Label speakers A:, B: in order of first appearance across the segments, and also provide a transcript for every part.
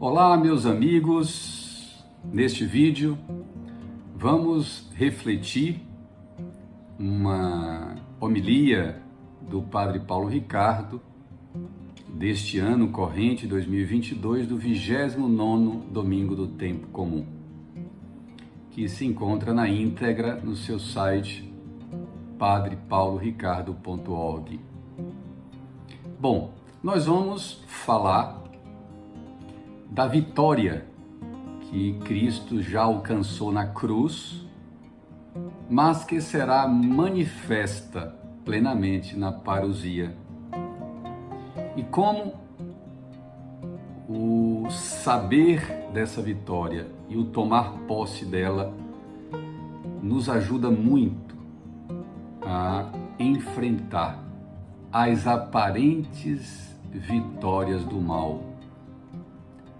A: Olá, meus amigos. Neste vídeo vamos refletir uma homilia do Padre Paulo Ricardo deste ano corrente 2022 do 29º domingo do tempo comum, que se encontra na íntegra no seu site padrepauloricardo.org. Bom, nós vamos falar da vitória que Cristo já alcançou na cruz, mas que será manifesta plenamente na parousia. E como o saber dessa vitória e o tomar posse dela nos ajuda muito a enfrentar as aparentes vitórias do mal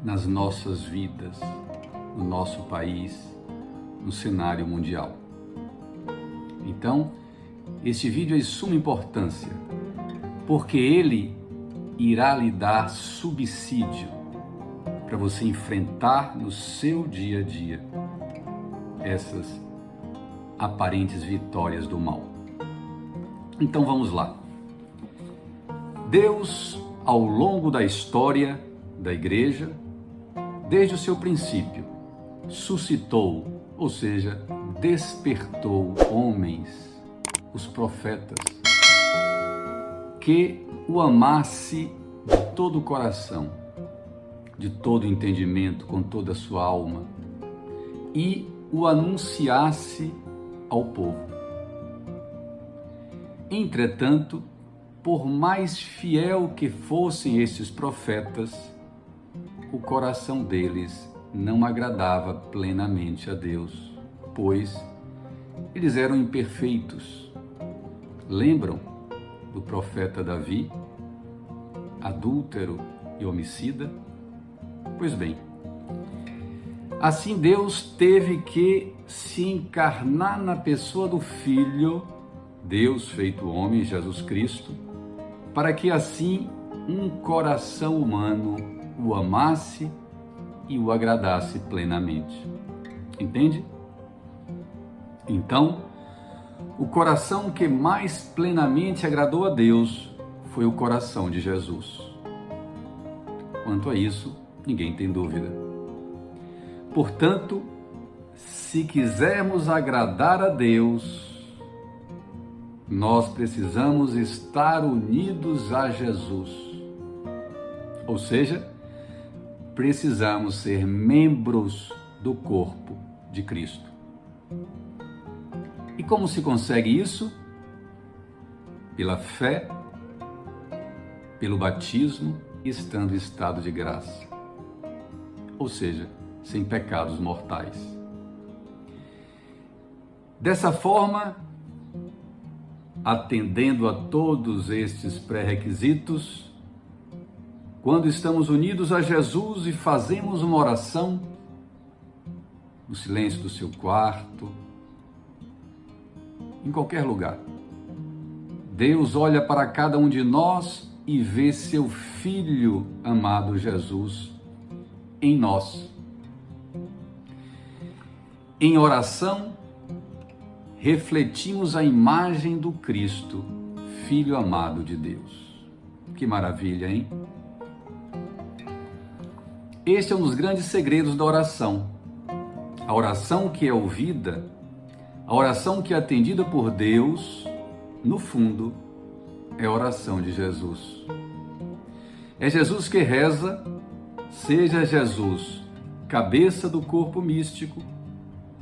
A: nas nossas vidas, no nosso país, no cenário mundial. Então, este vídeo é de suma importância, porque ele irá lhe dar subsídio para você enfrentar no seu dia a dia essas aparentes vitórias do mal. Então vamos lá. Deus, ao longo da história da Igreja, desde o seu princípio, suscitou, ou seja, despertou homens, os profetas, que o amasse de todo o coração, de todo o entendimento, com toda a sua alma, e o anunciasse ao povo. Entretanto, por mais fiel que fossem esses profetas, o coração deles não agradava plenamente a Deus, pois eles eram imperfeitos. Lembram do profeta Davi, adúltero e homicida? Pois bem, assim Deus teve que se encarnar na pessoa do Filho, Deus feito homem, Jesus Cristo, para que assim um coração humano o amasse e o agradasse plenamente. Entende? Então, o coração que mais plenamente agradou a Deus foi o coração de Jesus. Quanto a isso, ninguém tem dúvida. Portanto, se quisermos agradar a Deus, nós precisamos estar unidos a Jesus. Ou seja, precisamos ser membros do corpo de Cristo. E como se consegue isso? Pela fé, pelo batismo, estando em estado de graça. Ou seja, sem pecados mortais. Dessa forma, atendendo a todos estes pré-requisitos, quando estamos unidos a Jesus e fazemos uma oração, no silêncio do seu quarto, em qualquer lugar, Deus olha para cada um de nós e vê seu Filho amado Jesus em nós. Em oração, refletimos a imagem do Cristo, Filho amado de Deus. Que maravilha, hein? Este é um dos grandes segredos da oração. A oração que é ouvida, a oração que é atendida por Deus, no fundo, é a oração de Jesus. É Jesus que reza, seja Jesus cabeça do corpo místico,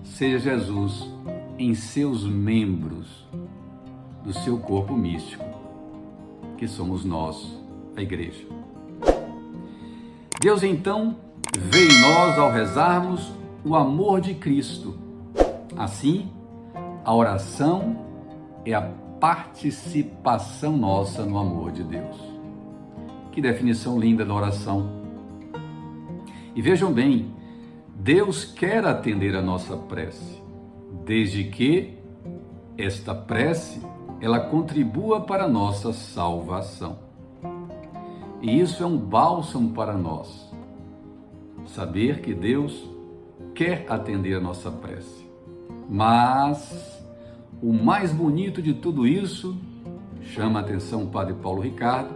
A: seja Jesus em seus membros do seu corpo místico, que somos nós, a Igreja. Deus então vê em nós, ao rezarmos, o amor de Cristo. Assim, a oração é a participação nossa no amor de Deus. Que definição linda da oração. E vejam bem, Deus quer atender a nossa prece, desde que esta prece ela contribua para a nossa salvação. E isso é um bálsamo para nós. saber que Deus quer atender a nossa prece. Mas o mais bonito de tudo isso, chama a atenção o Padre Paulo Ricardo,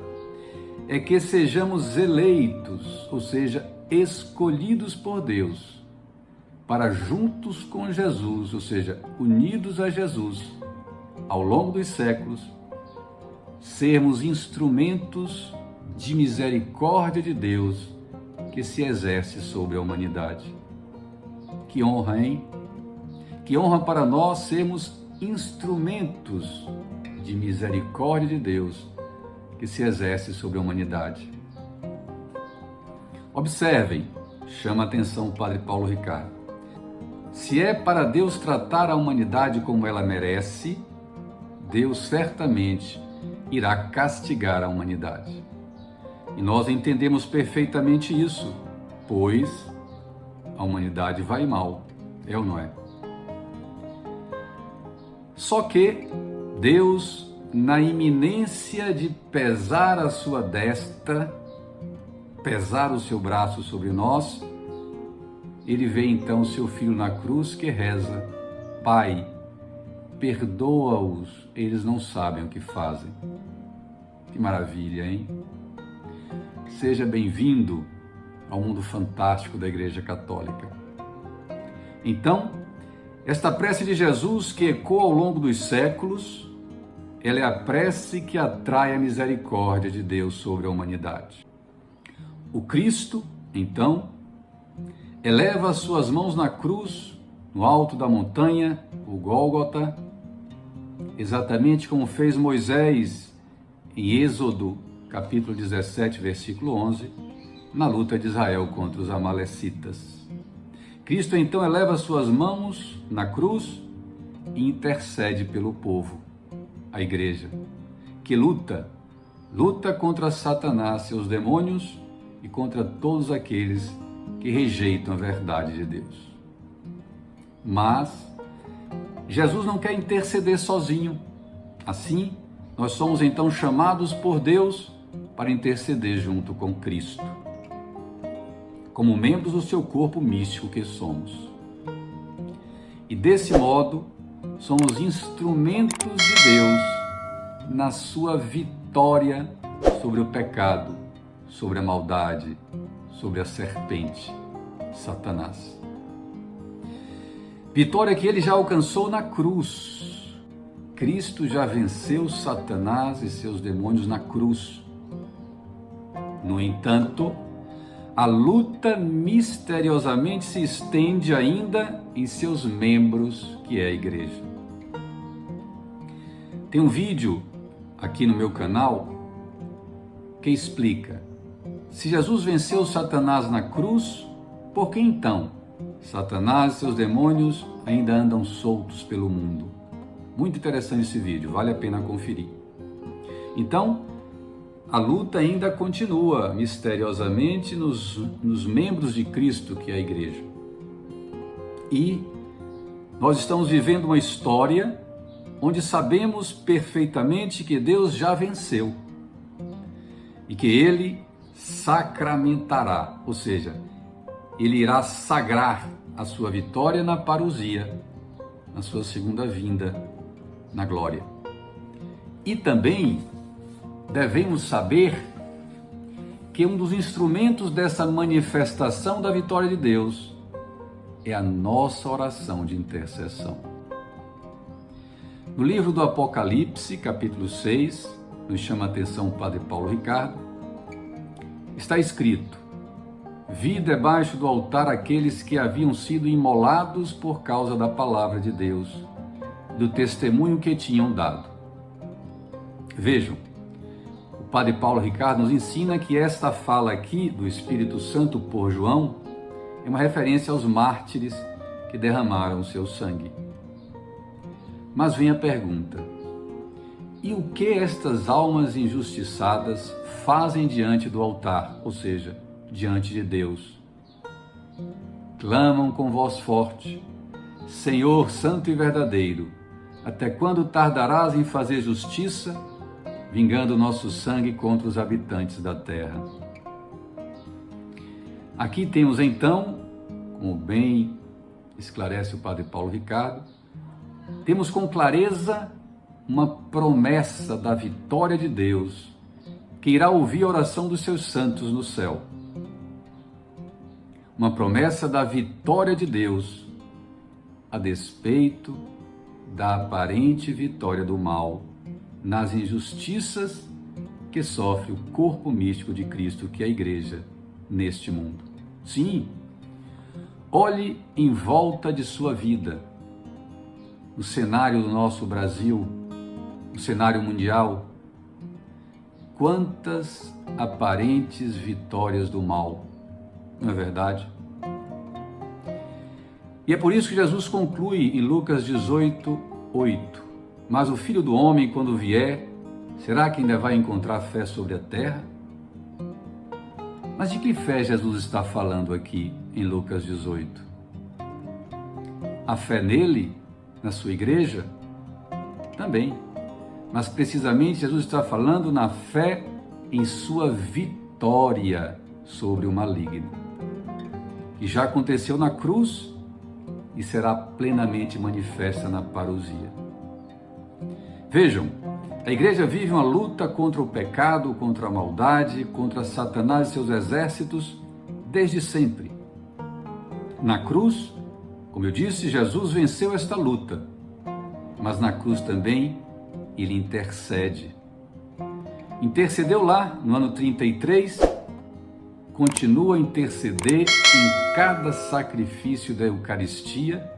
A: é que sejamos eleitos, ou seja, escolhidos por Deus, para juntos com Jesus, ou seja, unidos a Jesus, ao longo dos séculos, sermos instrumentos de misericórdia de Deus que se exerce sobre a humanidade. Que honra, hein? Que honra para nós sermos instrumentos de misericórdia de Deus que se exerce sobre a humanidade. Observem, chama a atenção o Padre Paulo Ricardo. Se é para Deus tratar a humanidade como ela merece, Deus certamente irá castigar a humanidade. E nós entendemos perfeitamente isso, pois a humanidade vai mal, é ou não é? Só que Deus, na iminência de pesar a sua destra, pesar o seu braço sobre nós, ele vê então o seu filho na cruz que reza: Pai, perdoa-os, eles não sabem o que fazem. Que maravilha, hein? Seja bem-vindo ao mundo fantástico da Igreja Católica. Então, esta prece de Jesus que ecoa ao longo dos séculos, ela é a prece que atrai a misericórdia de Deus sobre a humanidade. O Cristo, então, eleva as suas mãos na cruz, no alto da montanha, o Gólgota, exatamente como fez Moisés em Êxodo, capítulo 17, versículo 11, na luta de Israel contra os amalecitas. Cristo então eleva suas mãos na cruz e intercede pelo povo, a igreja, que luta contra Satanás, seus demônios e contra todos aqueles que rejeitam a verdade de Deus. Mas Jesus não quer interceder sozinho. Assim, nós somos então chamados por Deus para interceder junto com Cristo, como membros do seu corpo místico que somos. E desse modo, somos instrumentos de Deus na sua vitória sobre o pecado, sobre a maldade, sobre a serpente, Satanás. Vitória que ele já alcançou na cruz. Cristo já venceu Satanás e seus demônios na cruz. No entanto, a luta misteriosamente se estende ainda em seus membros, que é a igreja. Tem um vídeo aqui no meu canal que explica: se Jesus venceu Satanás na cruz, por que então Satanás e seus demônios ainda andam soltos pelo mundo? Muito interessante esse vídeo, vale a pena conferir. Então, a luta ainda continua misteriosamente nos membros de Cristo, que é a igreja. E nós estamos vivendo uma história onde sabemos perfeitamente que Deus já venceu e que Ele sacramentará, ou seja, Ele irá sagrar a sua vitória na parousia, na sua segunda vinda, na glória. E também devemos saber que um dos instrumentos dessa manifestação da vitória de Deus é a nossa oração de intercessão. No livro do Apocalipse, capítulo 6, nos chama a atenção o Padre Paulo Ricardo, está escrito: vi debaixo do altar aqueles que haviam sido imolados por causa da palavra de Deus, do testemunho que tinham dado. Vejam, o Padre Paulo Ricardo nos ensina que esta fala aqui do Espírito Santo por João é uma referência aos mártires que derramaram o seu sangue. Mas vem a pergunta: e o que estas almas injustiçadas fazem diante do altar, ou seja, diante de Deus? Clamam com voz forte: Senhor santo e verdadeiro, até quando tardarás em fazer justiça, vingando nosso sangue contra os habitantes da terra? Aqui temos então, como bem esclarece o Padre Paulo Ricardo, temos com clareza uma promessa da vitória de Deus, que irá ouvir a oração dos seus santos no céu. Uma promessa da vitória de Deus, a despeito da aparente vitória do mal nas injustiças que sofre o corpo místico de Cristo, que é a Igreja, neste mundo. Sim, olhe em volta de sua vida, no cenário do nosso Brasil, no cenário mundial, quantas aparentes vitórias do mal, não é verdade? E é por isso que Jesus conclui em Lucas 18:8, mas o Filho do Homem, quando vier, será que ainda vai encontrar fé sobre a terra? Mas de que fé Jesus está falando aqui em Lucas 18? A fé nele, na sua igreja? Também. Mas precisamente Jesus está falando na fé em sua vitória sobre o maligno, que já aconteceu na cruz e será plenamente manifesta na parousia. Vejam, a igreja vive uma luta contra o pecado, contra a maldade, contra Satanás e seus exércitos desde sempre. Na cruz, como eu disse, Jesus venceu esta luta, mas na cruz também ele intercede. Intercedeu lá no ano 33, continua a interceder em cada sacrifício da Eucaristia,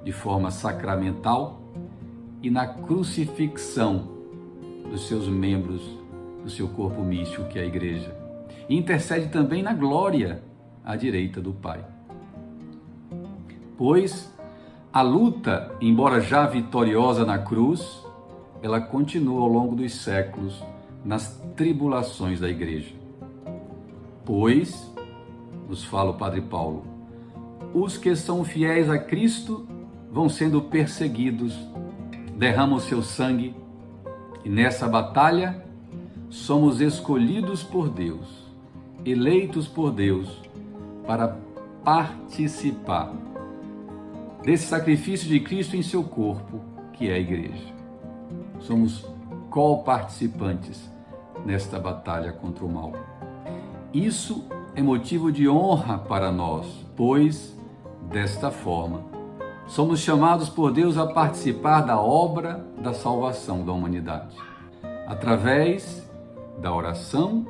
A: de forma sacramental, e na crucifixão dos seus membros, do seu corpo místico, que é a Igreja. E intercede também na glória à direita do Pai. Pois a luta, embora já vitoriosa na cruz, ela continua ao longo dos séculos nas tribulações da Igreja. Pois, nos fala o Padre Paulo, os que são fiéis a Cristo vão sendo perseguidos, derramam seu sangue, e nessa batalha somos escolhidos por Deus, eleitos por Deus, para participar desse sacrifício de Cristo em seu corpo, que é a Igreja. Somos co-participantes nesta batalha contra o mal. Isso é motivo de honra para nós, pois, desta forma, somos chamados por Deus a participar da obra da salvação da humanidade, através da oração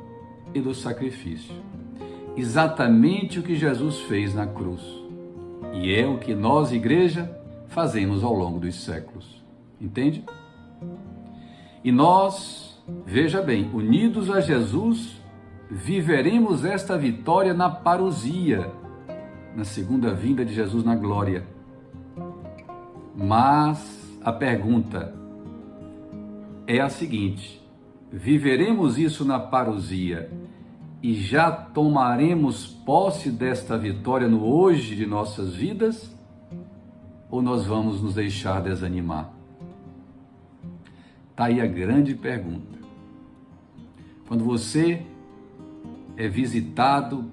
A: e do sacrifício. Exatamente o que Jesus fez na cruz. E é o que nós, Igreja, fazemos ao longo dos séculos. Entende? E nós, veja bem, unidos a Jesus, viveremos esta vitória na parousia, na segunda vinda de Jesus na glória. Mas a pergunta é a seguinte: viveremos isso na parousia e já tomaremos posse desta vitória no hoje de nossas vidas? Ou nós vamos nos deixar desanimar? Está aí a grande pergunta. Quando você é visitado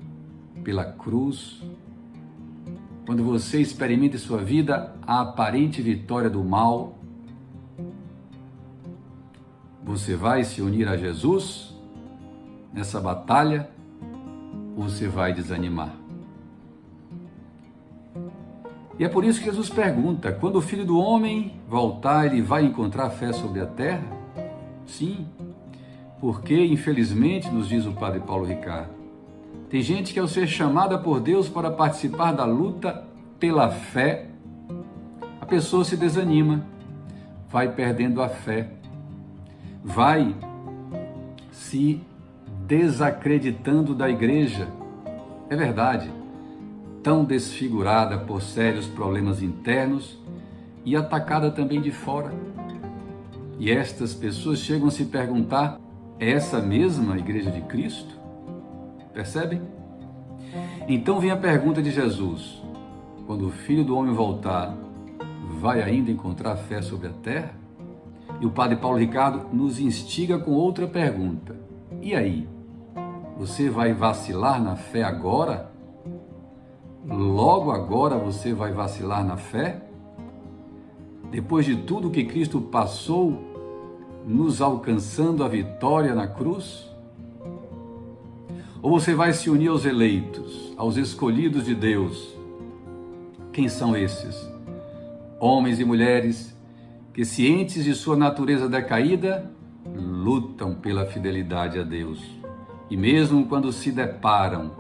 A: pela cruz, quando você experimenta em sua vida a aparente vitória do mal, você vai se unir a Jesus nessa batalha ou você vai desanimar? E é por isso que Jesus pergunta, quando o Filho do Homem voltar, ele vai encontrar fé sobre a terra? Sim, porque infelizmente, nos diz o Padre Paulo Ricardo, tem gente que ao ser chamada por Deus para participar da luta pela fé, a pessoa se desanima, vai perdendo a fé, vai se desacreditando da Igreja. É verdade, tão desfigurada por sérios problemas internos e atacada também de fora. E estas pessoas chegam a se perguntar, é essa mesma Igreja de Cristo? Percebem? Então vem a pergunta de Jesus, quando o Filho do Homem voltar, vai ainda encontrar fé sobre a terra? E o Padre Paulo Ricardo nos instiga com outra pergunta, e aí? Você vai vacilar na fé agora? Logo agora você vai vacilar na fé? Depois de tudo que Cristo passou, nos alcançando a vitória na cruz? Ou você vai se unir aos eleitos, aos escolhidos de Deus? Quem são esses? Homens e mulheres que, cientes de sua natureza decaída, lutam pela fidelidade a Deus. E mesmo quando se deparam,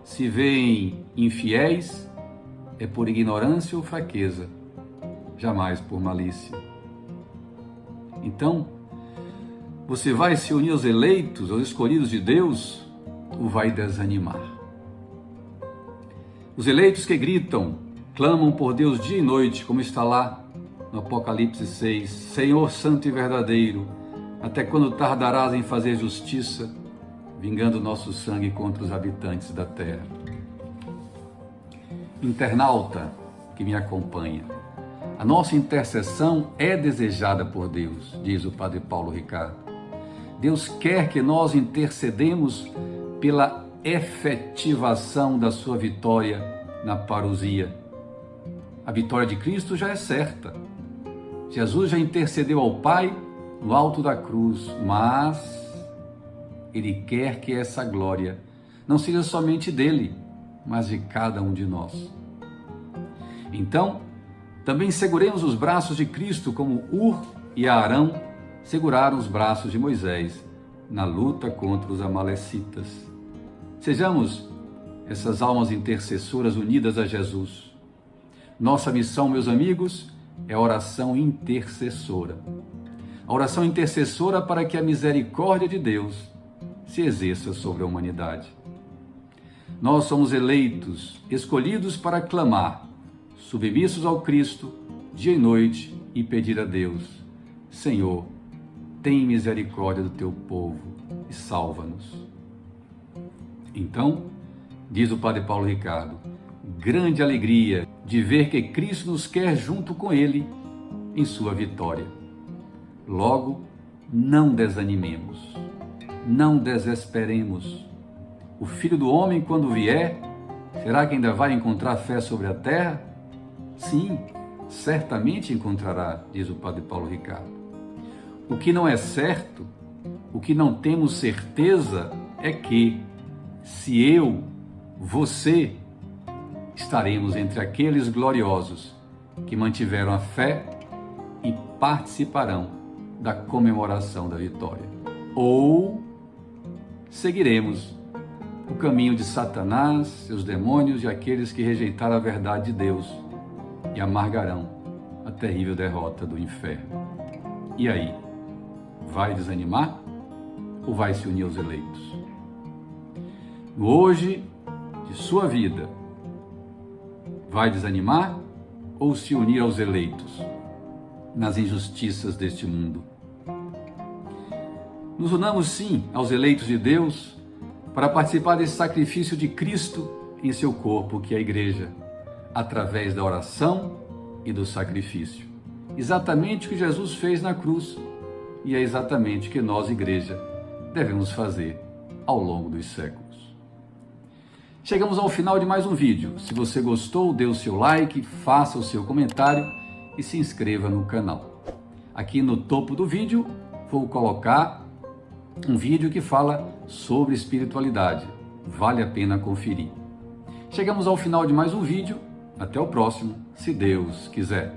A: se veem infiéis, é por ignorância ou fraqueza, jamais por malícia. Então, você vai se unir aos eleitos, aos escolhidos de Deus, ou vai desanimar? Os eleitos que gritam, clamam por Deus dia e noite, como está lá no Apocalipse 6, Senhor santo e verdadeiro, até quando tardarás em fazer justiça, vingando nosso sangue contra os habitantes da terra? Internauta que me acompanha, a nossa intercessão é desejada por Deus, diz o Padre Paulo Ricardo. Deus quer que nós intercedemos pela efetivação da sua vitória na parousia. A vitória de Cristo já é certa. Jesus já intercedeu ao Pai no alto da cruz, mas Ele quer que essa glória não seja somente dele, mas de cada um de nós. Então, também seguremos os braços de Cristo como Ur e Arão seguraram os braços de Moisés na luta contra os amalecitas. Sejamos essas almas intercessoras unidas a Jesus. Nossa missão, meus amigos, é a oração intercessora. A oração intercessora para que a misericórdia de Deus se exerça sobre a humanidade. Nós somos eleitos, escolhidos para clamar, submissos ao Cristo, dia e noite, e pedir a Deus: Senhor, tem misericórdia do teu povo e salva-nos. Então, diz o Padre Paulo Ricardo, grande alegria de ver que Cristo nos quer junto com Ele em sua vitória. Logo, não desanimemos, não desesperemos. O Filho do Homem, quando vier, será que ainda vai encontrar fé sobre a terra? Sim, certamente encontrará, diz o Padre Paulo Ricardo. O que não é certo, o que não temos certeza é que, se eu, você, estaremos entre aqueles gloriosos que mantiveram a fé e participarão da comemoração da vitória. Ou seguiremos o caminho de Satanás, seus demônios e aqueles que rejeitaram a verdade de Deus e amargarão a terrível derrota do inferno. E aí, vai desanimar ou vai se unir aos eleitos? No hoje de sua vida, vai desanimar ou se unir aos eleitos nas injustiças deste mundo? Nos unamos sim aos eleitos de Deus para participar desse sacrifício de Cristo em seu corpo, que é a igreja, através da oração e do sacrifício. Exatamente o que Jesus fez na cruz, e é exatamente o que nós, igreja, devemos fazer ao longo dos séculos. Chegamos ao final de mais um vídeo. Se você gostou, dê o seu like, faça o seu comentário e se inscreva no canal. Aqui no topo do vídeo vou colocar um vídeo que fala sobre espiritualidade. Vale a pena conferir. Chegamos ao final de mais um vídeo. Até o próximo, se Deus quiser.